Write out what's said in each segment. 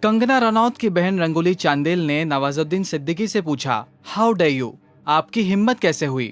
कंगना रनौत की बहन रंगोली चांदेल ने नवाजुद्दीन सिद्दीकी से पूछा, हाउ डे यू, आपकी हिम्मत कैसे हुई।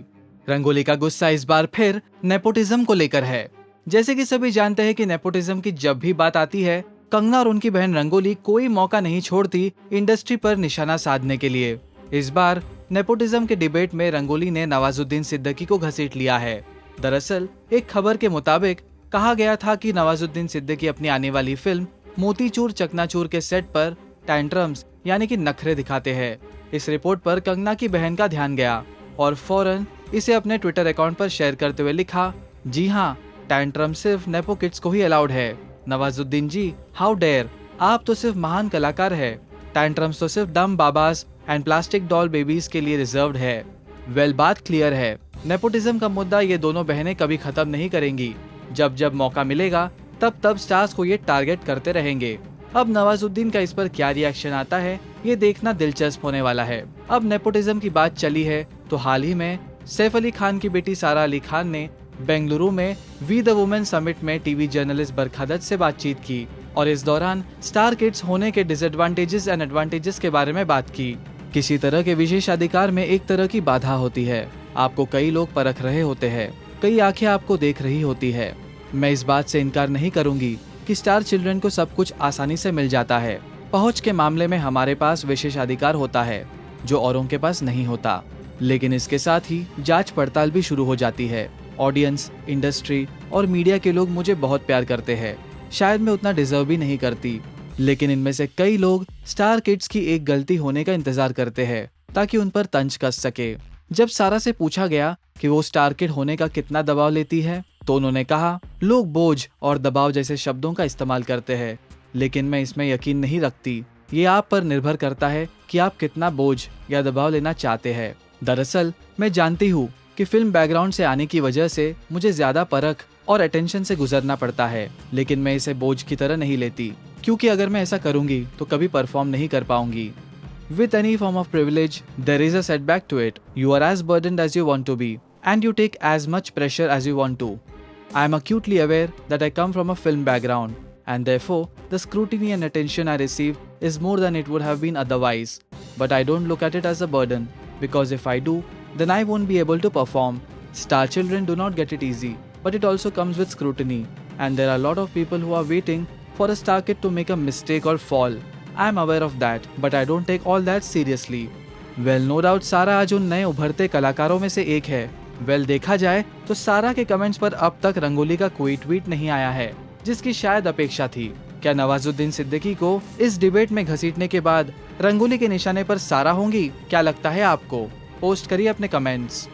रंगोली का गुस्सा इस बार फिर नेपोटिज्म को लेकर है। जैसे कि सभी जानते हैं कि नेपोटिज्म की जब भी बात आती है, कंगना और उनकी बहन रंगोली कोई मौका नहीं छोड़ती इंडस्ट्री पर निशाना साधने के लिए। इस बार नेपोटिज्म के डिबेट में रंगोली ने नवाजुद्दीन सिद्दीकी को घसीट लिया है। दरअसल एक खबर के मुताबिक कहा गया था कि नवाजुद्दीन सिद्दीकी अपनी आने वाली फिल्म मोतीचूर चकनाचूर के सेट पर टैंट्रम्स यानी कि नखरे दिखाते हैं। इस रिपोर्ट पर कंगना की बहन का ध्यान गया और फौरन इसे अपने ट्विटर अकाउंट पर शेयर करते हुए लिखा, जी हाँ, टैंट्रम सिर्फ नेपो किड्स को ही अलाउड है। नवाजुद्दीन जी, हाउ डेयर, आप तो सिर्फ महान कलाकार है। टैंट्रम्स तो सिर्फ डम बाबास एंड प्लास्टिक डॉल बेबीज के लिए रिजर्व्ड है। वेल, बात क्लियर है, नेपोटिज्म का मुद्दा ये दोनों बहनें कभी खत्म नहीं करेंगी। जब जब मौका मिलेगा तब तब स्टार्स को ये टारगेट करते रहेंगे। अब नवाजुद्दीन का इस पर क्या रिएक्शन आता है, ये देखना दिलचस्प होने वाला है। अब नेपोटिज्म की बात चली है तो हाल ही में सैफ अली खान की बेटी सारा अली खान ने बेंगलुरु में वी द वुमेन समिट में टीवी जर्नलिस्ट बरखा दत्त से बातचीत की और इस दौरान स्टार किड्स होने के डिसएडवांटेजेस एंड एडवांटेजेस के बारे में बात की। किसी तरह के विशेषाधिकार में एक तरह की बाधा होती है। आपको कई लोग परख रहे होते हैं, कई आंखें आपको देख रही होती है। मैं इस बात से इनकार नहीं करूंगी कि स्टार चिल्ड्रन को सब कुछ आसानी से मिल जाता है। पहुंच के मामले में हमारे पास विशेषाधिकार होता है जो औरों के पास नहीं होता, लेकिन इसके साथ ही जांच पड़ताल भी शुरू हो जाती है। ऑडियंस, इंडस्ट्री और मीडिया के लोग मुझे बहुत प्यार करते हैं। शायद मैं उतना डिजर्व भी नहीं करती, लेकिन इनमें से कई लोग स्टार किड्स की एक गलती होने का इंतजार करते हैं ताकि उन पर तंज कस सके। जब सारा से पूछा गया कि वो स्टार किड होने का कितना दबाव लेती है तो उन्होंने कहा, लोग बोझ और दबाव जैसे शब्दों का इस्तेमाल करते हैं, लेकिन मैं इसमें यकीन नहीं रखती। ये आप पर निर्भर करता है कि आप कितना बोझ या दबाव लेना चाहते हैं। दरअसल मैं जानती हूँ कि फिल्म बैकग्राउंड से आने की वजह से मुझे ज्यादा परख और अटेंशन से गुजरना पड़ता है, लेकिन मैं इसे बोझ की तरह नहीं लेती, क्योंकि अगर मैं ऐसा करूंगी तो कभी परफॉर्म नहीं कर पाऊंगी। With any form of privilege, there is a setback to it. You are as burdened as you want to be, and you take as much pressure as you want to. I am acutely aware that I come from a film background, and therefore, the scrutiny and attention I receive is more than it would have been otherwise. But I don't look at it as a burden, because if I do, then I won't be able to perform. Star children do not get it easy, but it also comes with scrutiny, and there are a lot of people who are waiting for a star kid to make a mistake or fall. I am aware of that, but I don't take all that seriously. Well, no doubt सारा आज उन नए उभरते कलाकारों में से एक है। Well, देखा जाए तो सारा के कमेंट्स पर अब तक रंगोली का कोई ट्वीट नहीं आया है, जिसकी शायद अपेक्षा थी। क्या नवाजुद्दीन सिद्दीकी को इस डिबेट में घसीटने के बाद रंगोली के निशाने पर सारा होंगी? क्या लगता है आपको? पोस्ट करिए अपने कमेंट्स।